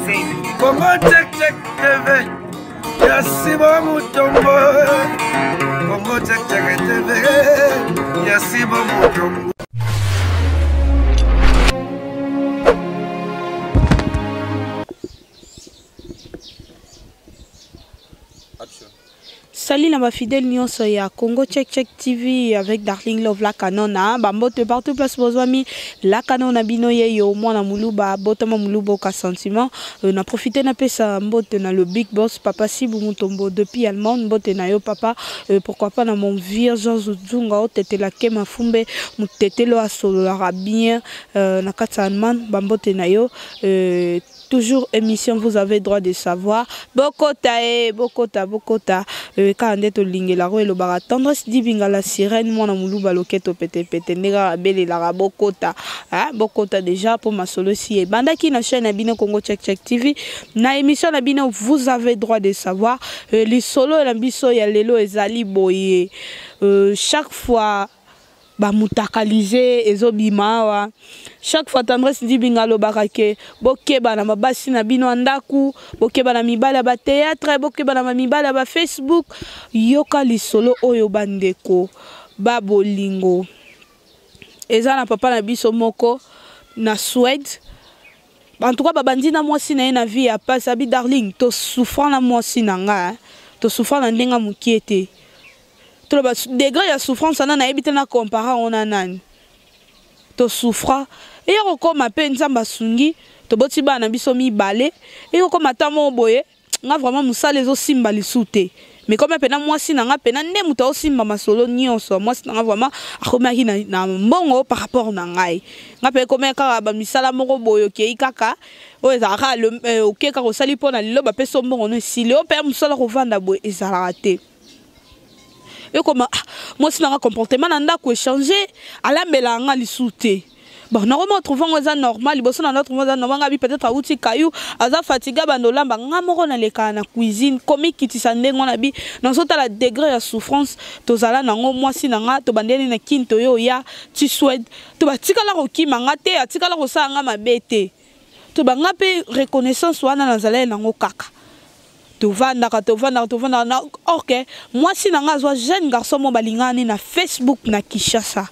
Congo check check TV. Yasiba Mutombo. Congo check check TV. Yasiba Mutombo. Salut la fidèle nyonso ya Congo Check Check TV avec Darling Love la canona bambote partout place bozwami la canona bino ye yo mwana muluba botama muluba ka sentiment na profiter na pesa mbote na le big boss papa Sibu Mutombo depuis Allemagne mbote na yo papa pourquoi pas na mon vieux Jean Zunga otete la kema fumbe mutete lo asolo la bien na kata Allemagne bambote na yo toujours émission vous avez droit de savoir bokota bokota quand to lingela ro lo bara tendresse dibinga la sirène mwana muluba loketo pete ndega bele la bokota bokota déjà pour ma solo si bandaki na chaîne bino Congo Check Check TV na émission na bino vous avez droit de savoir les solo na biso ya lelo ezali boye chaque fois ba mutakalize ezobimawa chaque fois tendresse dibinga lo barake bokeba na mabasi na bino andaku bokeba na mibala ba théâtre bokeba na mibala ba Facebook yoka lisolo oyo bandeko ba bolingo eza na papa na biso moko na Suède en tout cas babandi na mwasi na na vie ya passe abi darling to souffrant na mwasi na nga to souffrant na ndenga mukiete tout le degré de souffrance on a habité na comparer on a nan to souffra et on comme appelle nzamba sungi to boti ba na biso mi balé et on comme atamo boye nga vraiment musa les osimba li souté mais comme pena moi si nga pena ne muta osimba masolo nyonso moi si nga vraiment akomaki na mbongo par rapport na ngai nga pe comme ka ba misala moko boyo ke ikaka o ezaka le ok ka ko sali pona lilo ba peso mbongo no si le o pe musala ko vanda boye ezala raté. Et comme moi si un comportement nanda ko changer ala melanga li souté bon normalement trouvons ça normal liboso na notre moza normal peut-être a outi kayu aza fatiga bandola nga moko na leka na cuisine comme kitisa ndengo na bi na sota la degré de souffrance tozala nango moi si nanga to bandeni na kinto yo ya ti Suède to batikala ko kimanga te atikala ko sanga mabete to banga pe reconnaissance wana nazala nango kaka tu vas na ok moi si nanga zo jeune garçon mo balingani na Facebook na Kinshasa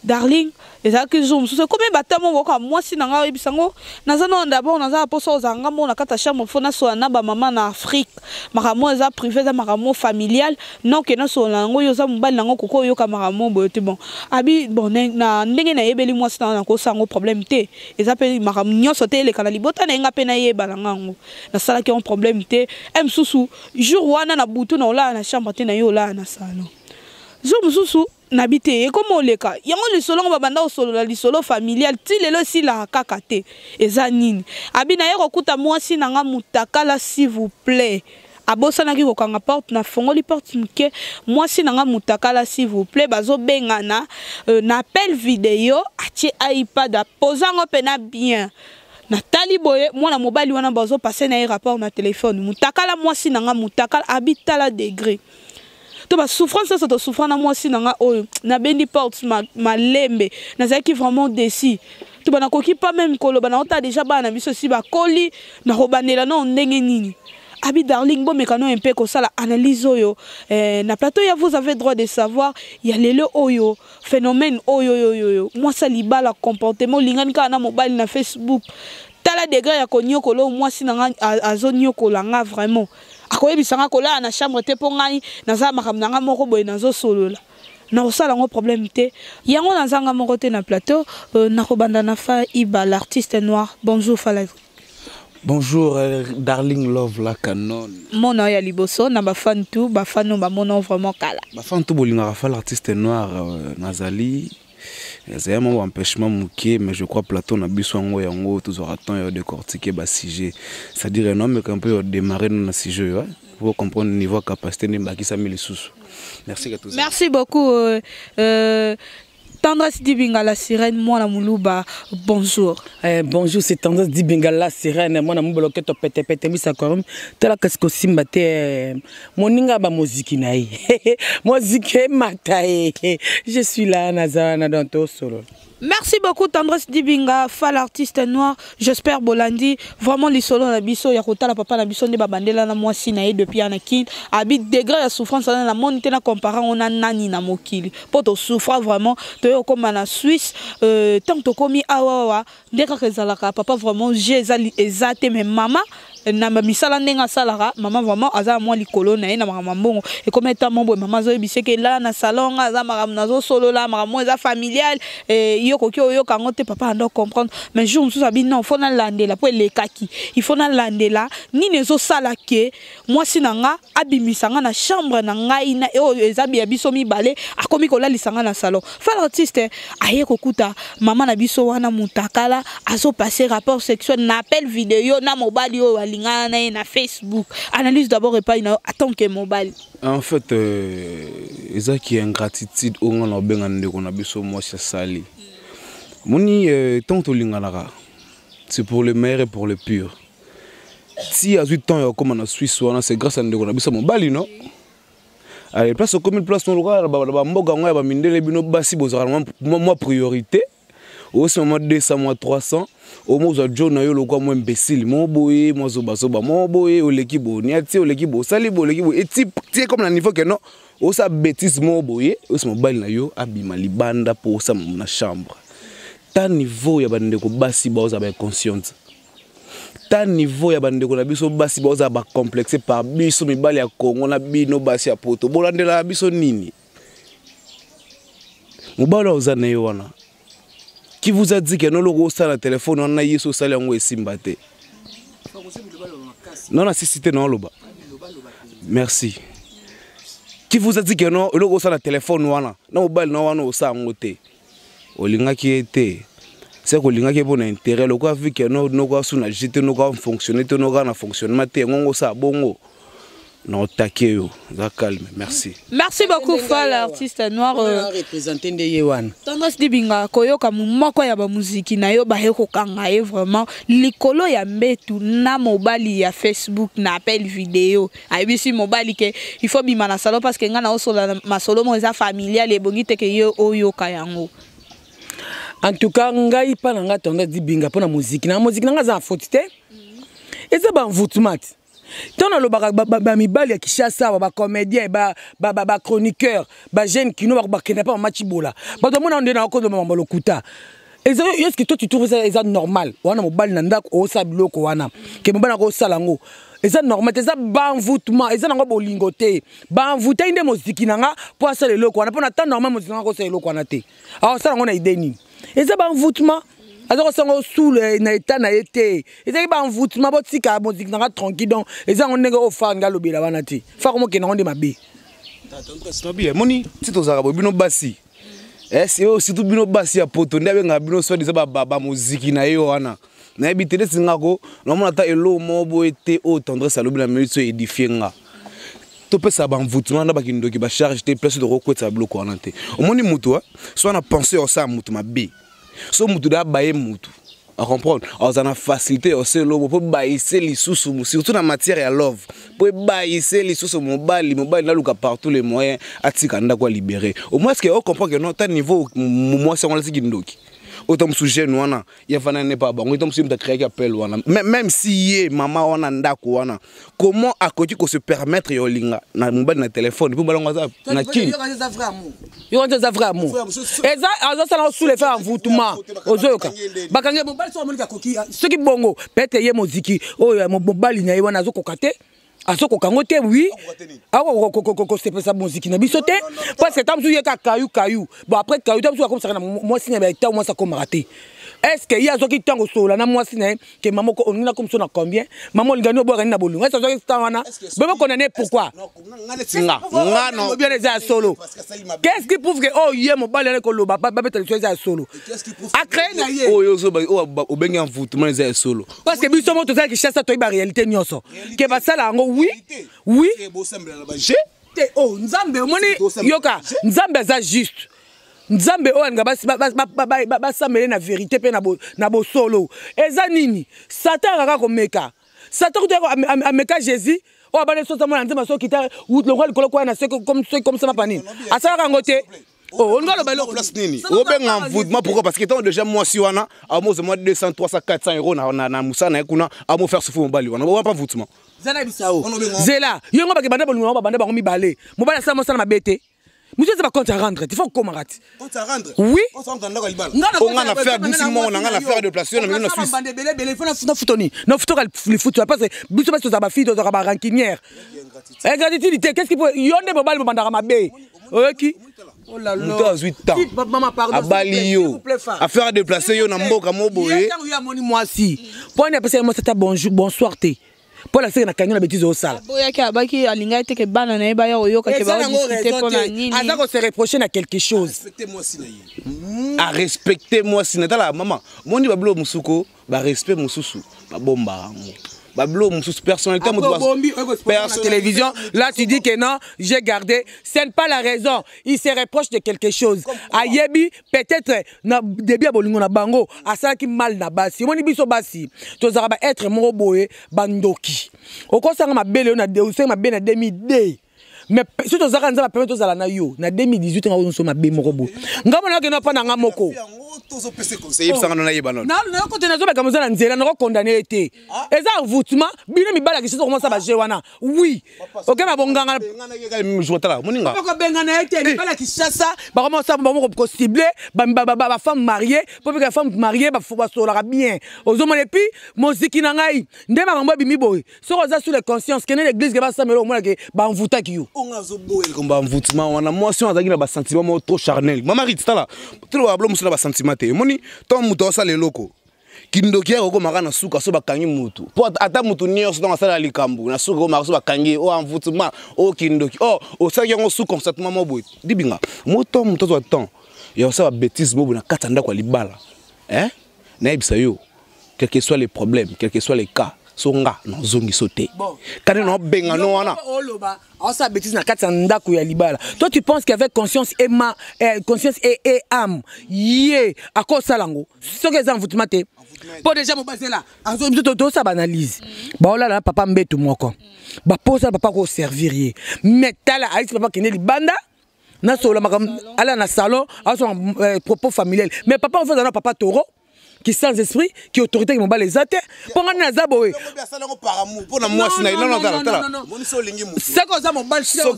darling eza que zoom c'est combien batamo boka moi si nanga ebisango nazana d'abord nazala poso zanga mo na kata chambre fona so na ba maman na Afrique maramo eza privé za maramo familial non que na so nango yo za mbali nango koko yo ka maramo boyote bon abi bon na ndenge na yebeli moi si na ko sango problème te eza pe maramo nyoso te le kana libota na nga pe na yeba nango na sala ki on problème te msusu jour wana na butu na ola na chambre te na yo la na salon jour msusu nabite et comme oleka yango le solo babanda o solo la solo familial ti lelo si la kakate eza nini abi na yeko kuta mwasi nanga mutakala s'il vous plaît abosana ki kokanga porte na fongoli porte mke mwasi nanga mutakala s'il vous plaît bazo bengana na appel vidéo atie iPad posanga pena bien na tali boye mwana mobali wana bazo passer na rapport na téléphone mutakala mwasi nanga mutakala habitala degré to ba souffrance ça to souffrance na moi si nanga oyo na bendi porte ma lembe na zaki vraiment déci to ba na koki pas même koloba na ota déjà ba na biso si ba koli na robanela no ndenge nini abi darling bo mekano un peu ko sala analyse oyo na plateau ya vous avez droit de savoir il y a lelo oyo phénomène oyo moi ça libala comportement lingani ka na mobile na Facebook tala degré ya konyokolo moi si nanga azonyokola nga vraiment akoyebisanga kola na chambre te po ngai naza makambo nanga moko boye nazo solola na osala ngo problème te yango nazanga moko te na plateau na kobanda na fa Iba l'artiste noir bonjour Fala. Bonjour Darling Love la canon. Mon nom est Liboso na ba fan tout ba fan no ba mon nom vraiment kala. Ba fan tout bolinga fa l'artiste noir Nazali. C'est un empêchement mouké, mais je crois Platon a besoin de toujours attendre de décortiquer le sujet. C'est-à-dire non mais qu'on peut démarrer dans le sujet, pour comprendre le niveau de capacité de qui ça met les sous. Merci à tous. Merci beaucoup. Tendresse Dibinga la sirène, moi la moulouba, bonjour. Bonjour, c'est Tendresse Dibinga la sirène, moi la moulouba que tu pète, mais ça quand même, tu as qu'est-ce que simbate, mon ninga ba musique naï, musique mataï, je suis là, Nazana dans ton solo. Merci beaucoup Tendresse Dibinga, Fall artiste noir. J'espère Bolandi vraiment les solos na biso ya kota la papa na biso ne babandela na mwasi na ye depuis anakin habit degré ya souffrance na monte na comparant on a nani na mokili poto souffra vraiment to comme na Suisse tant to komi awa ndeka kezalaka papa vraiment j'ai ezate mais maman na misala ndenga salara maman vraiment aza moi likolo na ye na mamambongo et comme étant membre maman zo biseke là na salon aza maramna zo solo là maman eza familial yo koki yo kangote papa ando comprendre mais jour nous abi non faut na landela pour les kaki il faut na landela ni nezo sala ke moi sinanga abimisanga na chambre na ngai na ezabi ya biso mibale akomi kola lisanga na salon fa l'artiste aye kokuta maman na biso wana mutakala azo passer rapport sexuel na appel vidéo na mobile yo na Facebook. Analyse d'abord et pas une attends que mobile. En fait, ça qui est ingratitude au on a bien on a besoin moi c'est sali. Moni tant to lingana. C'est pour le meilleur et pour le pur. Si à 8 ans comme en Suisse c'est grâce à nous on a besoin mobile non. Allez place comme une place non local ba mboga ngoya ba mindele bino basi bozara moi priorité. Au ce moment 200 mois 300 au moins John na yo lokwa mo imbécile mo boye mo zoba mo boye o lekibo ni ati o lekibo sali bo lekibo et ti comme na niveau que non o sa bêtise mo boye o se mobile na yo abima libanda pour sa na chambre ta niveau ya bande ko basi ba oza ba consciente ta niveau ya bande ko na biso basi ba oza ba complexé par biso mibali ya Congo na bino basi ya poto bolandela biso nini mobile oza na yo wana. Qui vous a dit que non logo ça le téléphone on a yeso sala ngo esimbate. Non nécessité non loba. Merci. Qui vous a dit que non logo ça le téléphone wana na mobile na wana osa ngote. Olinga ki été. C'est que olinga ki bon intérêt loko vu que non ko suna jete no ko fonctionner to no na fonctionnement te ngo sa bongo. Non, taquez-vous, calme, merci. Merci beaucoup, Fall, l'artiste noir. Représenté de Yewan. Tendresse Dibinga, koyo kamuma kwa ya ba muziki na yo ba heko kanga vraiment. Likolo ya mbetu na mobile ya Facebook na appel vidéo. Aibisi mobile ke il faut bima na salon parce que nga na osola ma solo mo eza familial et bongi te ke yo oyo kayango. En tout cas, ngai pa nga Tendresse Dibinga pona muziki. Na muziki nga za faute te. Eza ba mvutumat. Tant le ba mibali ya Kishasa ba comédien ba chroniqueur ba jeune kino ba kenepa ba machibola ba to mona ndena ko do mama lokuta est-ce que toi tu trouves ça normal wana mobali na ndako o sa biloko wana ke mbana ko sala ngo eza normal eza ba envoûtement eza nango bolingote ba envoûter inde moziki nanga po asala eloko wana pona tant normal moziki nanga ko sala eloko wana te alors sala ngo na idée nini eza ba envoûtement. Alors on sous na état na été et ça ba envoûtement botika musique na tranquille donc et ça on nèg au fa nga lobela wana ti fa ko mo ke na onde mabe c'est bien moni ti to zaka bino basi c'est aussi tout bino basi ya poto ndabe nga bino so disa ba musique na yo wana na ebitele singako no mona ta elo mo bo été au Tendresse lobela me so édifier nga to pesa ba envoûtement na ba kindoki ba charge te place de rekwetsa bloko wana te o moni mutu so na penser au ça mutu mabe. So mutu da baye mutu à comprendre on a facilité aussi l'homme pour baisser les sous surtout dans matière à love pour baisser les sous mobile na luka partout les moyens atika ndako libérer au moins est-ce que on comprend que notre niveau moi c'est on l'a kindoki autant sujet wana ya fana n'est pas bon autant me créer appel wana même si maman wana ndako wana comment à côté ko se permettre yo linga na mobile na téléphone pour balonga za na kin yo on za vrai amour et ça ça là sous les faire envoûtement ozoyoka bakange mobile so monika koki ce qui bongo pete ye moziki oyo mobile na wana zo kokate azoko kangote oui awo ko se pesa musique na biso te parce que tam souye ka kayu bon après kayu tam souya comme ça na moi signe ba ta moi ça comme raté est-ce que il y a zoki tango sola na moi signe que maman ko on na comme ça na combien maman lingano bo na bolunga ça zoki tanga bebe connaît pourquoi nga non bien les solo qu'est-ce qui prouve que oh yé mon balé ko lo ba bete les solo a créé na yé oh yo zo ba o bengi envoûtement les solo parce que biso mo to ça qui chasse to ba réalité nyonso que ba sala ngo oui oh nzambe moni yoka nzambe za juste nzambe o nga ba samele na vérité pe na bo solo eza nini satan kaka ko meka satan ko ameka Jésus o ba le so sa mona nzema so kita le roi likolo ko na c'est comme ça ma panine asala ngote Oh, on va le place nini. Obenga envoûtement pourquoi parce que tant déjà moi si wana à moi 200 300 400 euros na musana kuna à me faire souffrir mon bali wana. On va pas envoûtement. Zana bisao. Zela, yo ngaba ke banda bolunga ba banda ba ngomi balé. Mobala sa mo sana mabete. Monsieur c'est pas compte à rendre, il faut comment rate. Compte à rendre. Oui. On s'entend là Libala. On a affaire doucement, on a affaire de place on a Suisse. Bande belé belé, il faut na futoni. Na futo le foot parce que biso pas ça ba fille de ba rancunière. Ingratitude, qu'est-ce qu'il faut yonde mobile banda mabe. OK. Oh là là. 8 ans. Maman pardon. Abalio. Affaire de placer yo na mboka moboye. Moi si. Pour ne passer moi c'est bonjour bonsoir té. Pour la série na kanyo na bêtise au sale. Boya ki abaki alinga te ke bana na eba yo ka ke ba discuter pour na nini. Asa ko se reprocher na quelque chose. Respectez-moi sinayi. A respectez-moi sinayi la maman. Moni bablo musuko, ba respect mususu, ba bomba ngo. Bablo mususu personnalité mo doit. La télévision, là tu dis que non, j'ai gardé, ce n'est pas la raison. Il se reproche de quelque chose. Ayebi peut-être na début bolingo na bango, asala ki mal na basi. Moni biso basi. Tozara ba être mo boye bandoki. Okosanga mabele na de osanga mabele na 2002. Mais si tu as un peu de na yo na 2018 on so mabe moko bo ngamo na ke no pa na ngamoko tozo pese conseiller sanga na yeba non na ko tena zo ba kamoza na nzela na ko condamner été eza envoûtement bino mibala ki so commencer ba jewana oui OK ma bonganga même jotala moninga ko bengana été mibala ki sasa ba commencer ba ko cibler ba femme mariée pour que femme mariée ba fo ba sola bien ozo mon epi moziki na ngai nde ba ngomba bimi boy so ko za sur les consciences kene l'église ke ba samelo mo na ke ba envoûta ki yo on a zo boel comme ba envoûtement on a motion azaki na ba sentiment trop charnel mama rit tala tolo ba musala ba sentiment te moni ton muto sa le loko kindoki ko maka na suka so bakangi mutu po ata mutu nyonso dans sala likambu na suka ko maka so bakangi o envoûtement o kindoki o sa yango sous constatement mo boy dibinga moto muto zo temps ya sa ba bêtise mo na katanda kwa libala na ebisa yo quel que soit les problèmes quel que soit les cas songa no zongi sauté quand no benga no wana oloba ça bêtise na katanda ku ya libala toi tu penses qu'avec conscience et conscience et âme yé à cause salango ce que ça envoûtement te pour déjà mo basé là azo to ça banalise ba là papa mbetu moko ba posa papa ko servir yé mais tala ali papa kene libanda na solo makam ala na salon à son propos familial mais papa on fait dans papa taureau qui sans esprit, qui autorité qui m'ont bas les athées. Pour moi, c'est ça. Pour moi, c'est non, non, c'est comme ça, mon bal, c'est un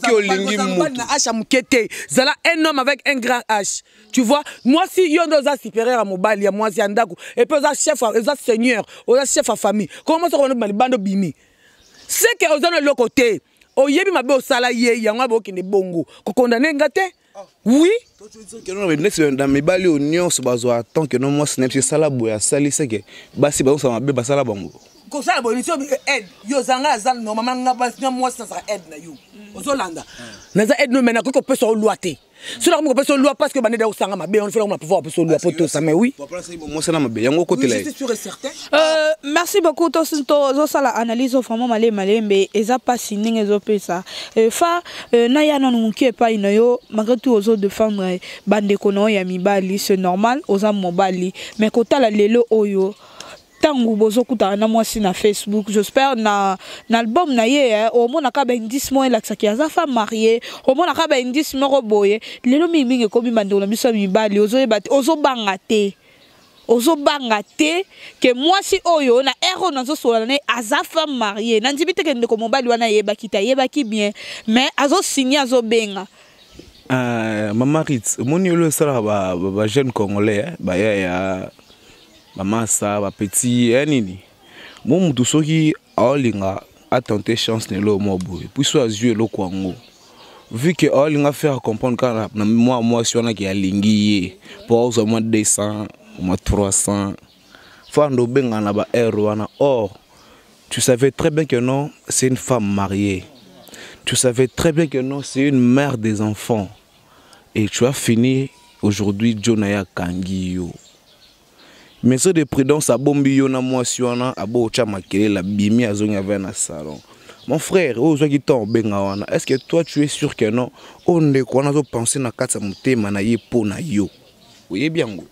homme avec un grand H. Tu vois, moi, si il y a un supérieur à mon bal, il y a moi, c'est un dago. Et puis, chef, seigneur, chef à famille. Comment ça, on a bando bimi? C'est que aux autres côté, au yebi ma beau salarié, il y a un qui est bongo. Qu'on condamne un gâté? Oui. Dans mes balles au nion se base tant que non moi c'est ça la boya sali c'est que basi ba ça mabe basala bango ko ça bo mission aide yo zanga zan normalement nga moi ça aide na yo ozolanda na za aide no mena ko peut so loité sur la ko peut so loi parce que bané da osanga mabe on fait on pouvoir peut so loi pour tout ça mais oui moi c'est na mabe yango côté là c'est sûr et certain merci beaucoup to ça la analyse vraiment malé mais eza pas signé ezo pesa fa na ya non muki pa inoyo malgré tout ozo défendre bande kono ya mibali c'est normal oza mobali mais kota la lelo oyo tangu bozo kuta na mwasi na Facebook j'espère na album na ye au mona ka ben 10 mois la tsaki aza femme mariée au mona ka ben 10 mois boye lelo mingi ko bimando na biso mibali ozo ebati ozo bangate que moi si oyo na ero nazo sola na aza femme mariée na ndibite ke ndeko mobali wana yebaki ta yebaki bien mais azo signer azo benga Maman Ritz moni le sala ba jeune congolais ba ya maman ça ba petit nini mon mutu soki aolinga a tenté chance ne lo mobo puis soit jouer lo kwango vu que aolinga faire comprendre quand moi si on a qui a lingi pour au moins 200 au moins 300 fando benga na ba wana or tu savais très bien que non c'est une femme mariée tu savais très bien que non c'est une mère des enfants et tu as fini aujourd'hui Jonaya Kangio. Mais ce de prudence à bombi yona moi si on a abo chama kele la bimi azongi avec na salon. Mon frère, ozo ki ton benga wana. Est-ce que toi tu es sûr que non on est quoi nazo penser na katsa mutema na ye po na yo. Oye bien ngo.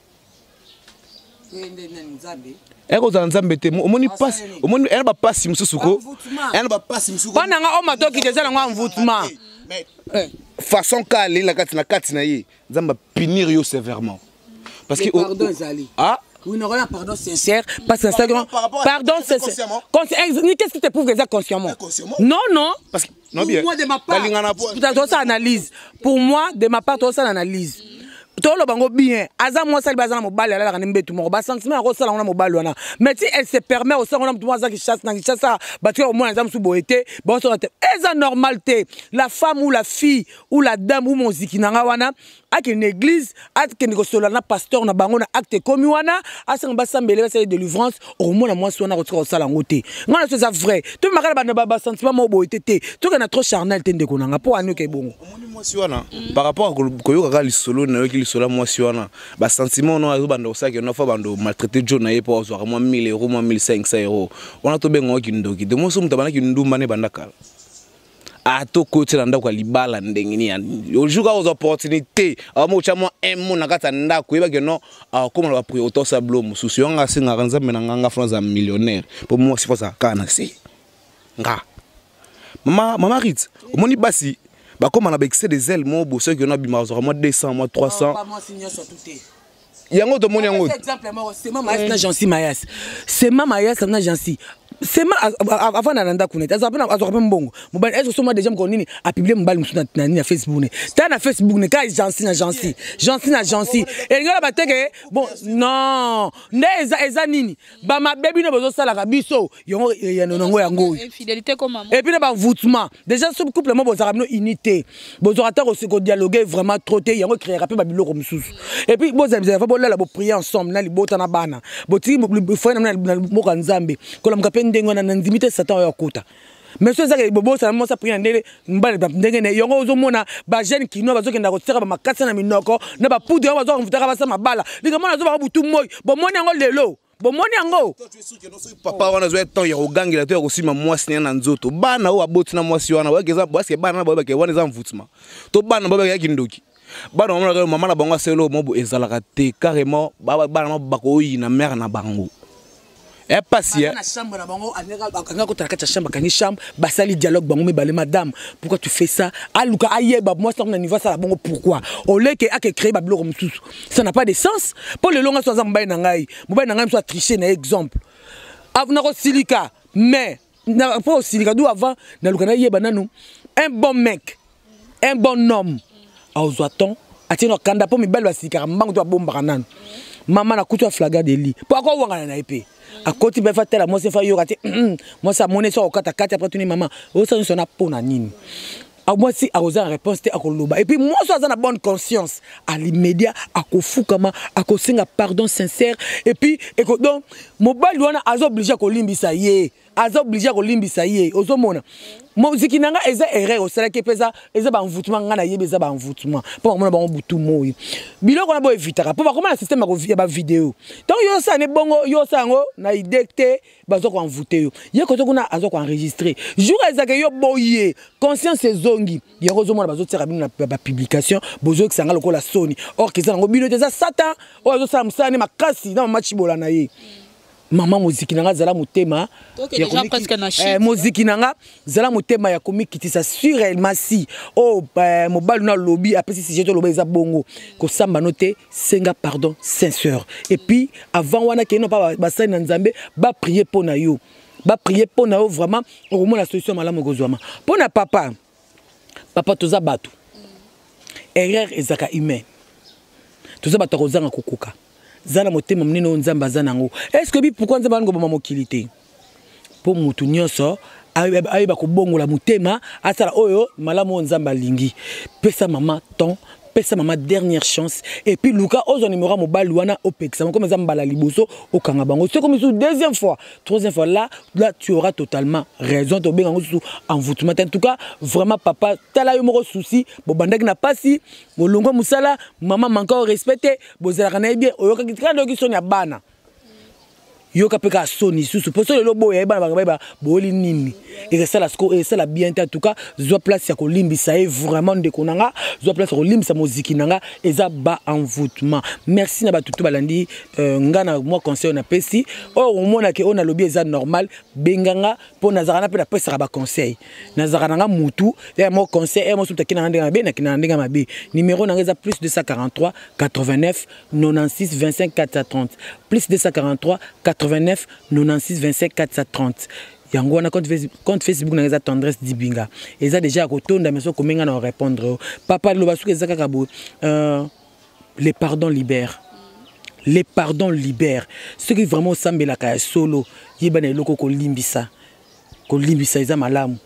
Eko za nzambe te omoni passe omoni elle ba passe mususuko. Elle ba passe musuko. Bana nga o matoki déjà na ngwa envoûtement. façon kale la kati na ye nzamba punir yo sévèrement parce que pardon Zali ah oui non un pardon sincère parce que pardon sincère qu'est-ce qui te prouve que c'est consciemment non parce que non bien moi de ma part ça analyse pour moi de ma part ça analyse tolo bango bien aza moi sali bazana mobali ala la mbetu mo ba sentiment ko sala ngona mobali wana mais si elle se permet au sala ngona mtu qui chasse na chasse batu au moins nzamu suboete bon so eza normalité la femme ou la fille ou la dame ou moziki nanga wana ak une église ak ke ko sola na pasteur na bango na acte komi wana asa ngba sambele ba sala délivrance au moins na moi so na ko sala ngote ngona so ça vrai tu makala ba sentiment mo boete te to que na trop charnel tende ko nanga po anu ke bongo moi si wana par rapport à koyo ka li solo na yo sur la moitié bah sentiment non azo bando ça que no fa bando maltraiter John na pour avoir moins 1000 euros moins 1500 euros on a to bengo ki ndoki de mo so mutabana ki ndumba ne bandakala a to ko tsela ndako libala ndengini ya au jour aux opportunités amo chamo un mon na kata ndako yeba que non comme la priorité ça blo mususu nga singa kanza mena nga France a millionnaire pour moi c'est pas ça kana si nga mama Ritz omoni basi bah comme on a excès des ailes moi ceux qui ont abîmé moi 200 moi 300 yango to moni yango exemple moi c'est maman na Jansi Mayas c'est maman Mayas na Jansi c'est ma avant nanda kuneta azapena azapena mbongo mobali est-ce que moi déjà me nini a publier mbali musuna na Facebook ne ta na Facebook ne ka Jansi na Jansi et ngala bateke bon non ne eza nini ba ma baby no bozo sala ka biso yango ya nongo yango infidélité comme maman et puis ba voutement déjà ce couple mo bozo ramino unité bozo ata ko se ko dialoguer vraiment trop te yango créer rapper ba biloko mususu et puis bozo fa là bo prier ensemble na libota na bana boti fo na moka nzambe ko la mkape ndengo na ndimite satan ya kota mais so ça que bobo ça mo ça prier ndele mbale ndenge ne yongo ozo mona ba jeune kino bazo kenda ko tseka ba makasa na minoko na ba poudre bazo mvutaka ba sa mabala linga mona zo ba butu moy bo moni yango lelo bo moni yango papa wana zo eto ya ogangela to ya kosima mwasi na nzoto bana o aboti na mwasi wana wa keza parce que bana ba ke wana za mvutima to bana ba ya kindoki bana mama mama na bango selo mobo ezalaka te carrément bana bako yina mère na bango et passer na chambre na bango anga ko taka chambre kangi chambre basali dialogue bango me balé madame pourquoi tu fais ça aluka ayeba moi ça na niveau ça la bango pourquoi au lieu que a créé ba bloko mususu ça n'a pas de sens pour le longa so za mbaye na ngai soit tricher na exemple avna ko silika mais na pas silika d'où avant na luka na yeba nanu un bon mec un bon homme auzwaton atino kanda po mibali basikara mbango to bomba nanu mama na kutu flaga de lit pourquoi wanga na épée à côté be fatela moi c'est fa yo kati moi ça monnaie so kata kati après tuni mama o ça so na pona nini a moi si a osa réponse te akoloba et puis moi so za na bonne conscience à l'immédiat akofukama akosinga pardon sincère et puis donc mobile wana azo obligé ko limbisa ye azo obligé ko limbisa ye ozomona moziki nanga eza erreur o sala ke pesa eza ba envoûtement ngana yebe eza ba envoûtement pour mona ba butu moyo biloko na bo evitaka pour ba comment le système ya ba vidéo donc yo ça ne bongo yo sango na idecté bazo ko envoûter yo ye ko to kuna azo ko enregistrer jour ezaka yo boye conscience ezongi yo kozomona bazo tira bino na ba publication bozo kisanga lokola soni or kisa ngo bino eza satan o azo sala musani makasi na match bola na ye maman muziki nanga zala mutema ya presque na shit muziki nanga zala mutema ya komikitisa sur elle masi oh mobile na lobby après si j'ai to lobby za bongo ko samba noté senga pardon sincère et puis avant wana ke no pas basali na nzambe ba prier pour na yo vraiment au moins la solution malamu kozwama pour na papa toza batu erreur ezaka humain toza batu kozanga kokoka zana motema mnene nzamba zanango est-ce que pourquoi nzamba ngo boma mokilité pour mutu nyonso ayeba ko bongola motema asala oyo malamu nzamba lingi pesa mama ton pesa mama dernière chance et puis luka ozo numéro mobile wana opexama comme nzamba la liboso okanga bango c'est comme deuxième fois troisième fois là tu auras totalement raison to benga sous envoûtement en tout cas vraiment papa tala yo moko souci bo bandaki na pasi bolongo musala maman manka respecter bozala kana bien oyoka kitika ndoki sonya bana yoka pe ka soni susu pour ça le boya ba ba boli nini et ça la bien en tout cas zo place ya ko limbisa et vraiment de konanga zo place ko limbisa musique nanga eza ba envoûtement merci na ba tutu balandi ngana moi conseil na pesi o mona ke on a lobby eza normal benganga pour nazarana pe na pesa ba conseil nazarana mutu et moi conseil et moi sutaki na ndinga be na kina ndinga mabe numéro nanga eza plus 243 89 96 25 430 plus 243 89 96 25 430 yango na compte Facebook na eza tendresse dibinga eza déjà ko tonda mais so komenga na répondre papa lo basuka eza kaka bo les pardons libèrent. Les pardons libèrent. Ce qui vraiment sambela ka solo yebana eloko ko limbisa eza malamu.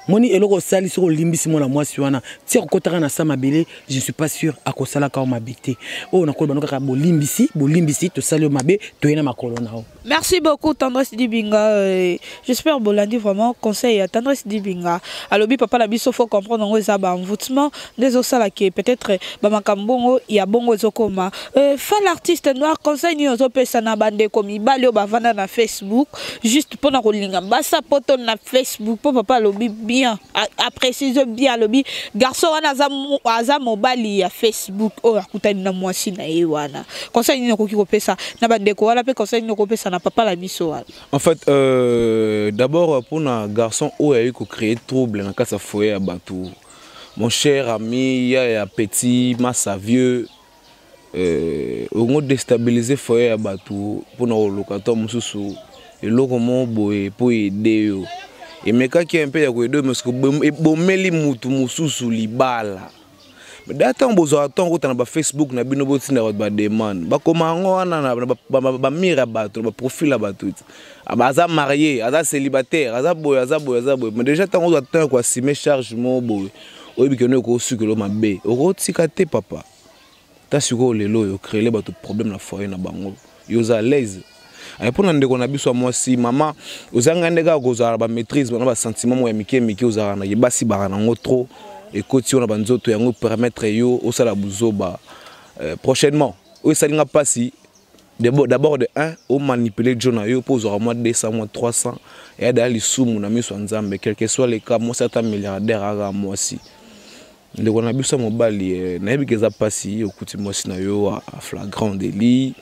Moni eloko sali sur limbisi mona mwasi wana ti okotaka na sama belé je ne suis pas sûr akosala ka mabité o na ko banoka ka bolimbisi to sali mabe to yena makolo nao. Merci beaucoup Tendresse Dibinga. J'espère Bolandi vraiment conseil à Tendresse Dibinga. Alobi papa la biso faut comprendre ngo za ba envoûtement des osala qui peut-être ba makambongo ya bongo ezokoma. Fa l'artiste noir conseil ni ozo pesa na bande komi bali o bavanda na Facebook juste pour na kolinga basa poto na Facebook pour papa lobi bien à préciser bien lobi garçon wana za mobali ya Facebook o akutani na mwasi na yewana. Conseil ni ko pesa na bande ko wala pe conseil ni ko pesa na papa la biso. En fait d'abord pour un garçon où il a eu créé trouble dans sa foyer à Batou. Mon cher ami, il y a petit, massa vieux, on a déstabilisé foyer à Batou pour nos locataires mususu et locomo boy pour aider. Et mais quand il y a un peu de aider parce que bon meli mutu mususu libala. Mais d'attendre besoin attendre quand on a Facebook na bino boti na ba demande ba komango wana ba mira bato ba profil bato aza marié aza célibataire aza boy mais déjà tant on attend quoi si mes charges mo boy oyebi que no ko sukelo mabe o tikate papa ta suko lelo yo créer bato problème na foyer na bango yo za l'aise et pour na ndeko na biso moi si maman ozanga ndeka ko za ba maîtrise na ba sentiment mo ya mike ozara na yebasi barana ngo trop. Et quand on a besoin de permettre au sala buzoba prochainement oui ça n'a pas si d'abord de 1 au manipuler John yo pose au mois 200 mois 300 et d'aller sous mon ami soit nzambe quel que soit les cas moi c'est un milliardaire à moi aussi le on a bu ça mobile na yebi keza pasi okuti moi si na yo à flagrant délit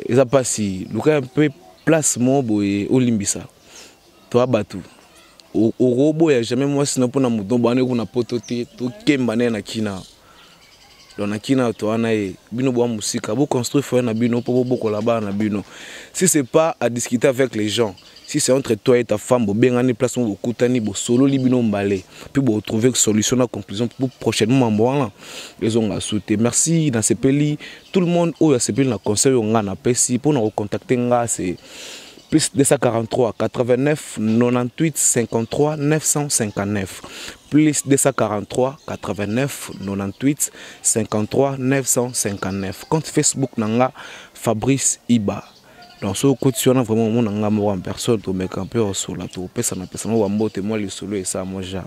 eza pasi luka un peu place mo boye olimbisa toi batu au robot ya jamais moi sinon pour na mutombo ane kuna potote to kemba na kina donc na kina to ana e bino bo musika bo construire foyer na bino po boko là-bas na bino si c'est pas à discuter avec les gens si c'est entre toi et ta femme bo bengani place bo kutani bo solo li bino mbalé puis bo trouver solution na conclusion pour prochainement moi les on a sauté merci dans ces pays tout le monde au a ces pays na conseil on a na pesi pour nous contacter nga c'est plus 243 89 98 53 959 plus 243 89 98 53 959 compte Facebook nanga Fabrice Iba dans ce quotidien vraiment mon nanga moi en personne to make un peu sur la to pesa na pesa moi mbote moi le solo et ça moi ja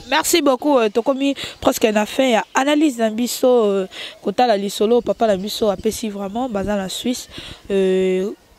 merci beaucoup to komi presque na fait analyse d'un biso kota la lisolo papa la biso apesi vraiment bazan la Suisse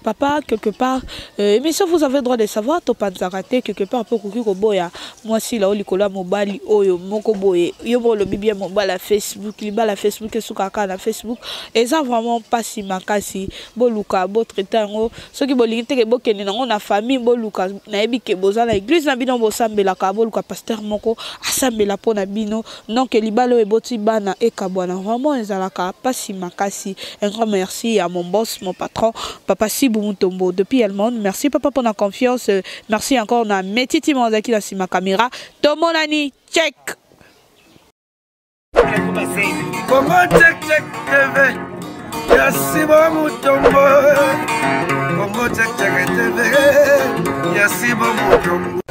papa, quelque part, mais ça vous avez le droit de savoir, tu pas raté quelque part pour courir au boya. Moi, si là, on a mobile, oyo, moko boye, yo le bien mobile à Facebook, il la Facebook et sous kaka na Facebook, et ça vraiment pas si makasi, boluka, botretango, ceux qui bolingite que bokeni on a famille boluka, na ebi ke boza na église na bino bosambela ka boluka pasteur moko, asambela po na bino, non que libalo e boti bana e kabwana, vraiment ezalaka pas si makasi. Un grand merci à mon boss, mon patron, papa si Mutombo depuis Elmond. Merci papa pour la confiance. Merci encore à Metiti Manzaki là sur ma caméra. Tomonani check. Comment check TV. Merci Mutombo. Comment check TV. Merci Mutombo.